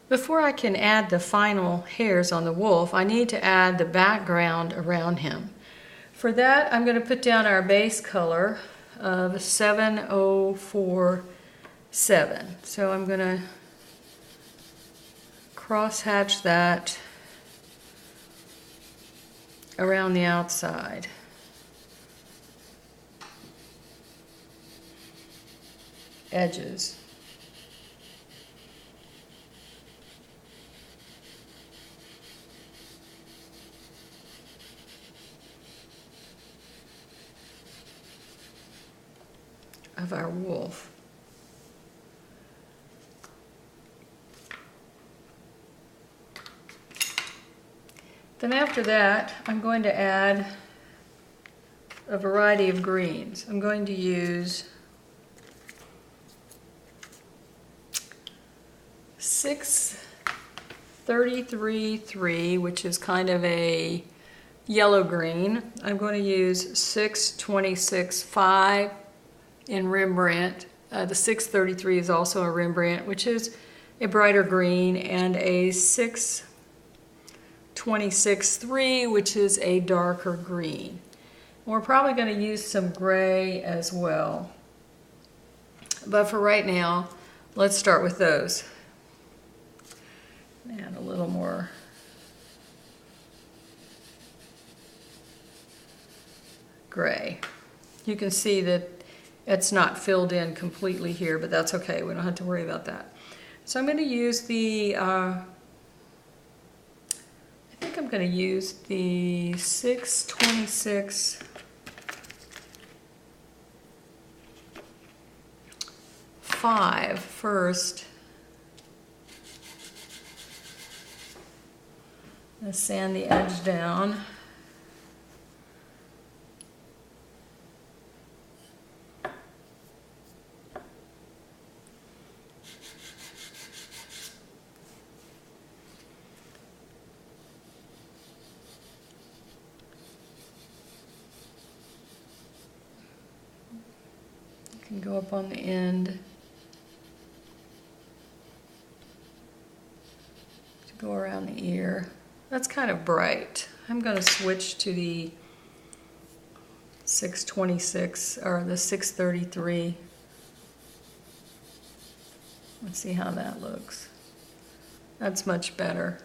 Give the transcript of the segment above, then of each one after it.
Before I can add the final hairs on the wolf, I need to add the background around him. For that, I'm going to put down our base color of 7047. So I'm going to cross hatch that around the outside. Edges. Of our wolf. Then after that, I'm going to add a variety of greens. I'm going to use 633-3, which is kind of a yellow green. I'm going to use 626-5 in Rembrandt. The 633 is also a Rembrandt, which is a brighter green, and a 626-3, which is a darker green. And we're probably going to use some gray as well. But for right now, let's start with those. Add a little more gray. You can see that it's not filled in completely here, but that's okay. We don't have to worry about that. So I'm going to use the, I think I'm going to use the 626-5 first. Let's sand the edge down. Can go up on the end to go around the ear. That's kind of bright. I'm going to switch to the 626 or the 633. Let's see how that looks. That's much better.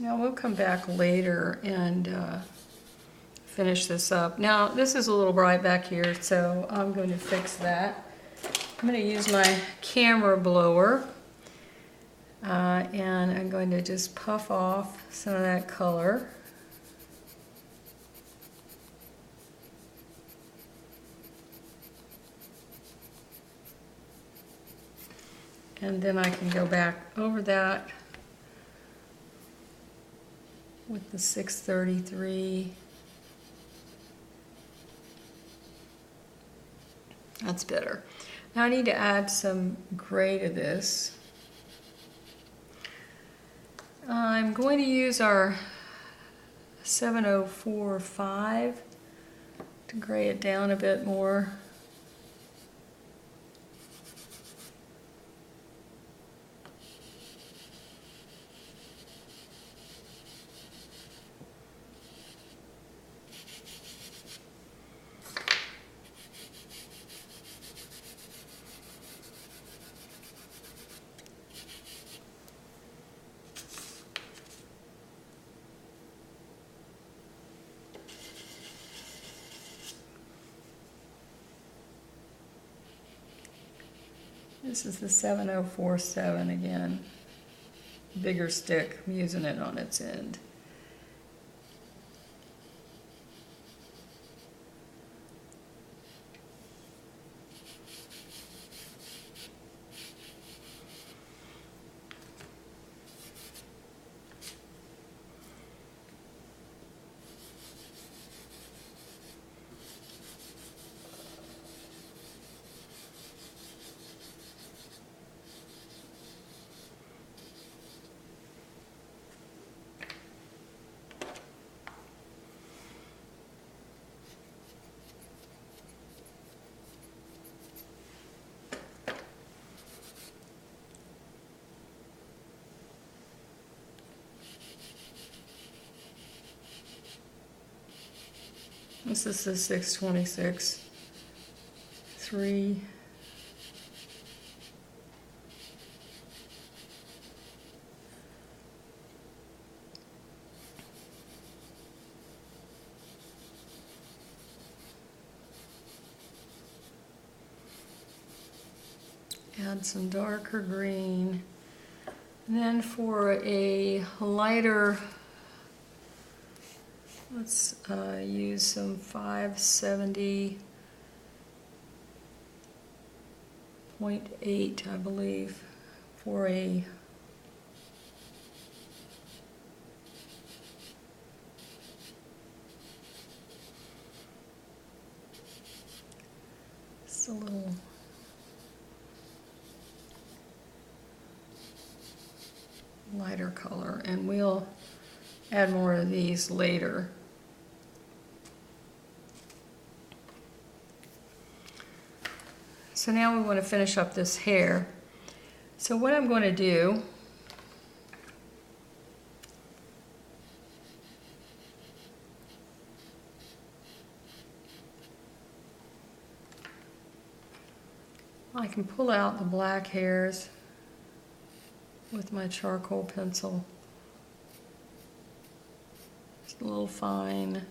Now we'll come back later and finish this up. Now this is a little bright back here, so I'm going to fix that. I'm going to use my camera blower and I'm going to just puff off some of that color. And then I can go back over that with the 633. That's better. Now I need to add some gray to this. I'm going to use our 7045 to gray it down a bit more. This is the 7047 again. Bigger stick, I'm using it on its end. This is the 626 3. Add some darker green. And then for a lighter, let's use some 570.8, I believe, for a just a little lighter color, and we'll add more of these later. So now we want to finish up this hair. So what I'm going to do, I can pull out the black hairs with my charcoal pencil. Just a little fine.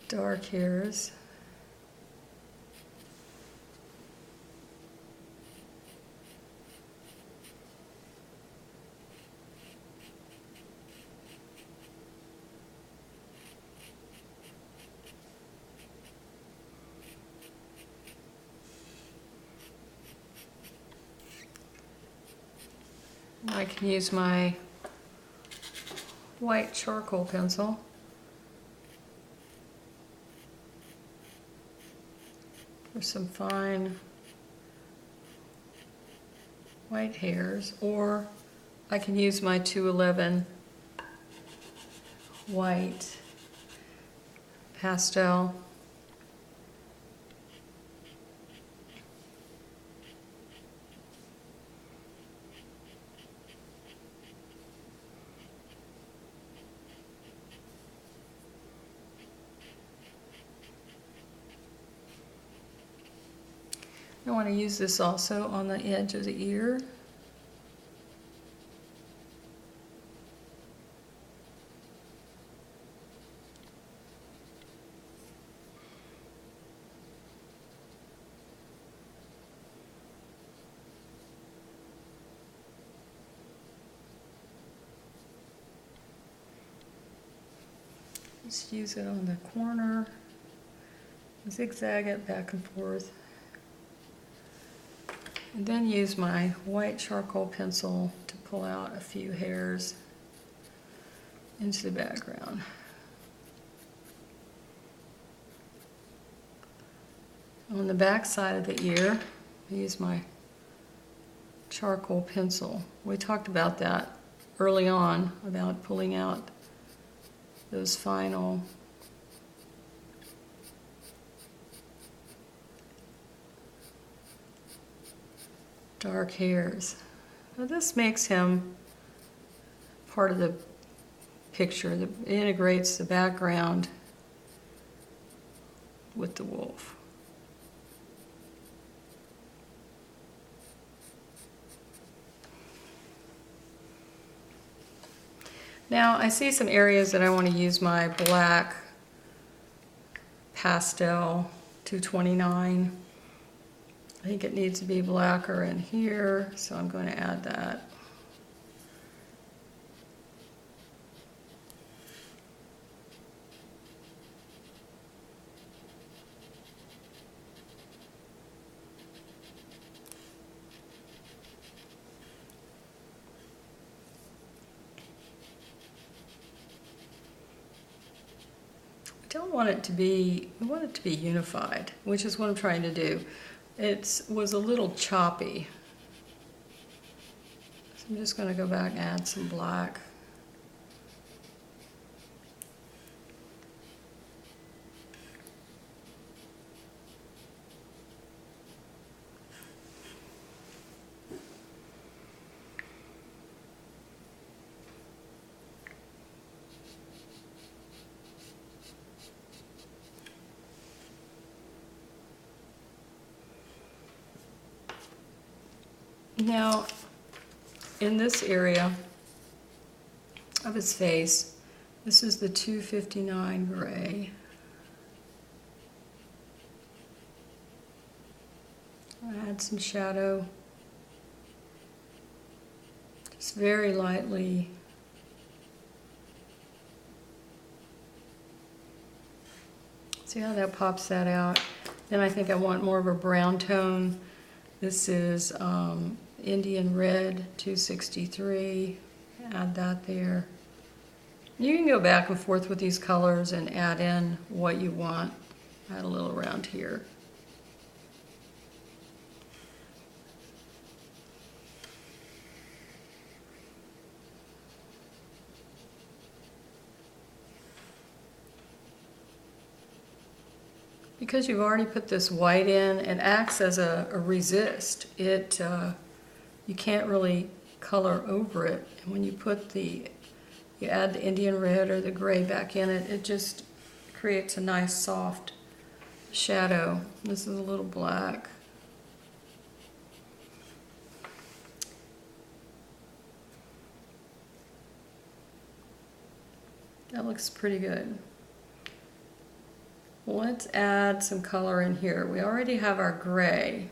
Dark hairs. I can use my white charcoal pencil for some fine white hairs, or I can use my 211 white pastel. I want to use this also on the edge of the ear. Just use it on the corner, zigzag it back and forth. And then use my white charcoal pencil to pull out a few hairs into the background. On the back side of the ear, I use my charcoal pencil. We talked about that early on, about pulling out those final dark hairs. Now this makes him part of the picture. It integrates the background with the wolf. Now I see some areas that I want to use my black Pastel 229. I think it needs to be blacker in here, so I'm going to add that. I don't want it to be, I want it to be unified, which is what I'm trying to do. It was a little choppy. So I'm just going to go back and add some black. Now, in this area of his face, this is the 259 gray. I'll add some shadow, just very lightly. See how that pops that out? Then I think I want more of a brown tone. This is Indian Red 263. Add that there. You can go back and forth with these colors and add in what you want. Add a little around here. Because you've already put this white in, it acts as a resist. You can't really color over it. And when you you add the Indian red or the gray back in it, it just creates a nice soft shadow. This is a little black. That looks pretty good. Let's add some color in here. We already have our gray.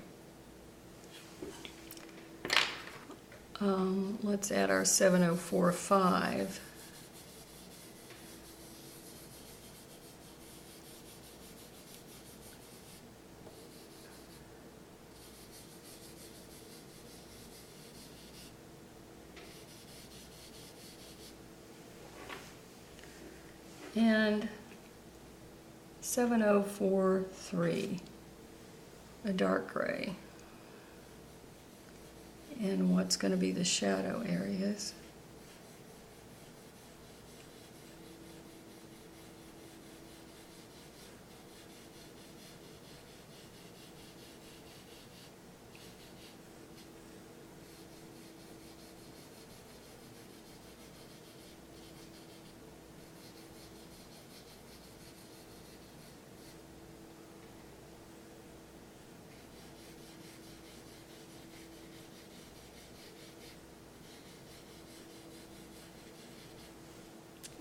Let's add our 7045. And 7043, a dark gray. And what's going to be the shadow areas.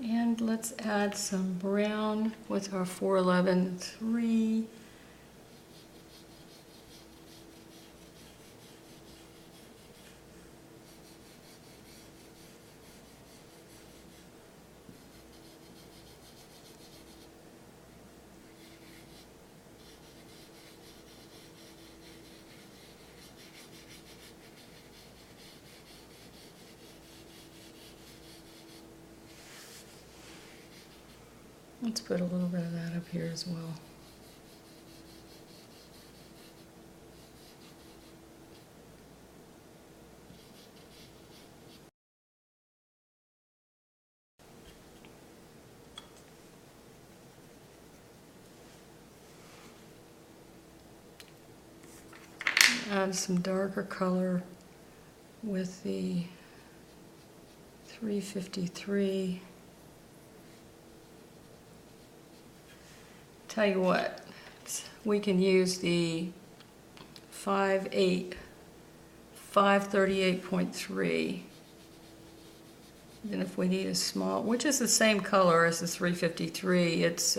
And let's add some brown with our 411-3. Let's put a little bit of that up here as well. Add some darker color with the 353. Tell you what, we can use the 538.3. Then if we need a small, which is the same color as the 353, it's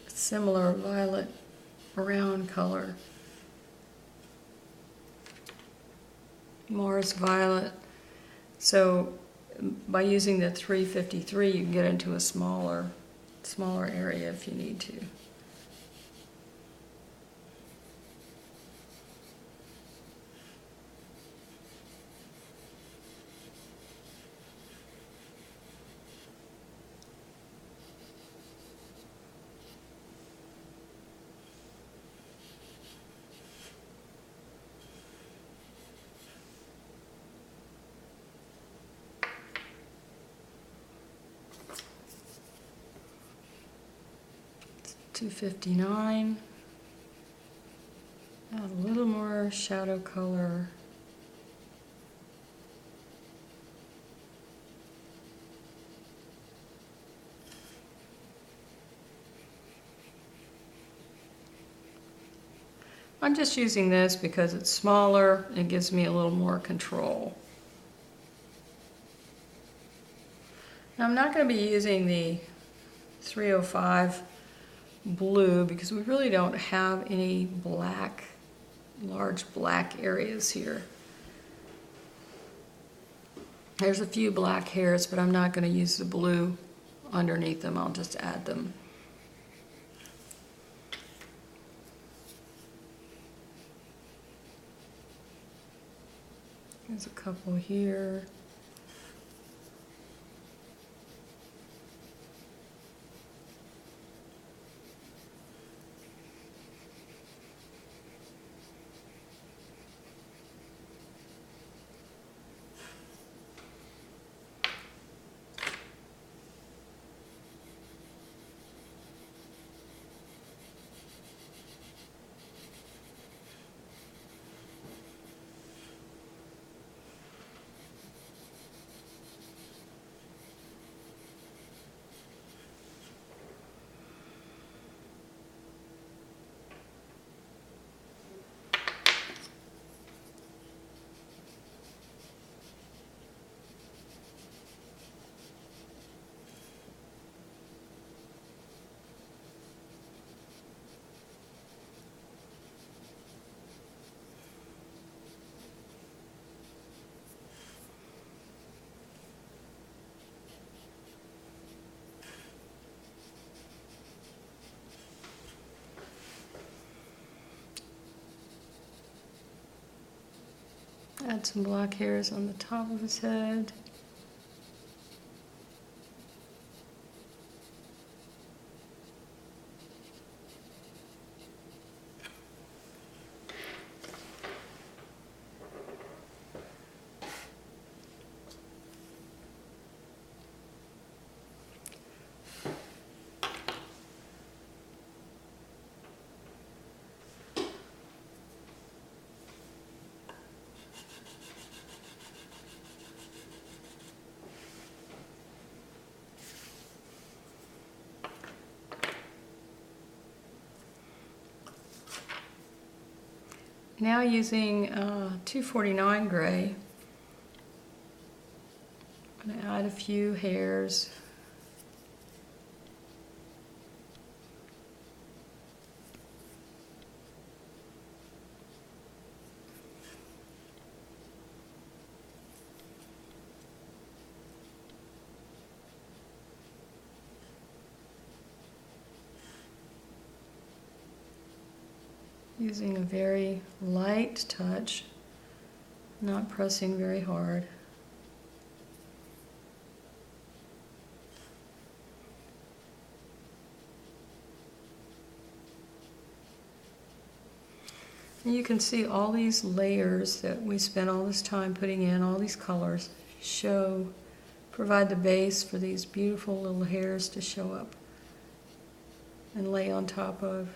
similar violet brown color. Mars violet. So by using the 353 you can get into a smaller area if you need to. $259. Add a little more shadow color. I'm just using this because it's smaller and it gives me a little more control. Now I'm not going to be using the 305 blue because we really don't have any black, large black areas here. There's a few black hairs, but I'm not going to use the blue underneath them. I'll just add them. There's a couple here. Add some black hairs on the top of his head. Now using 249 gray, I'm going to add a few hairs. Using a very light touch, not pressing very hard. And you can see all these layers that we spent all this time putting in, all these colors, provide the base for these beautiful little hairs to show up and lay on top of.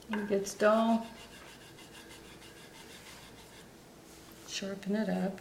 When it gets dull, sharpen it up.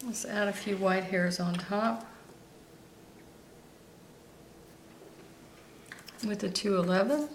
Let's add a few white hairs on top with the 211.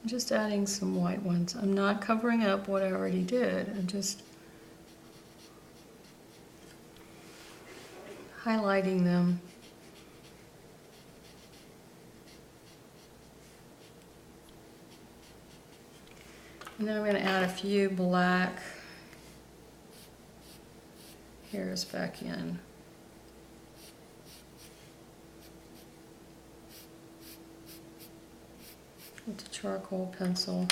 I'm just adding some white ones. I'm not covering up what I already did. I'm just highlighting them. And then I'm going to add a few black hairs back in. With the charcoal pencil.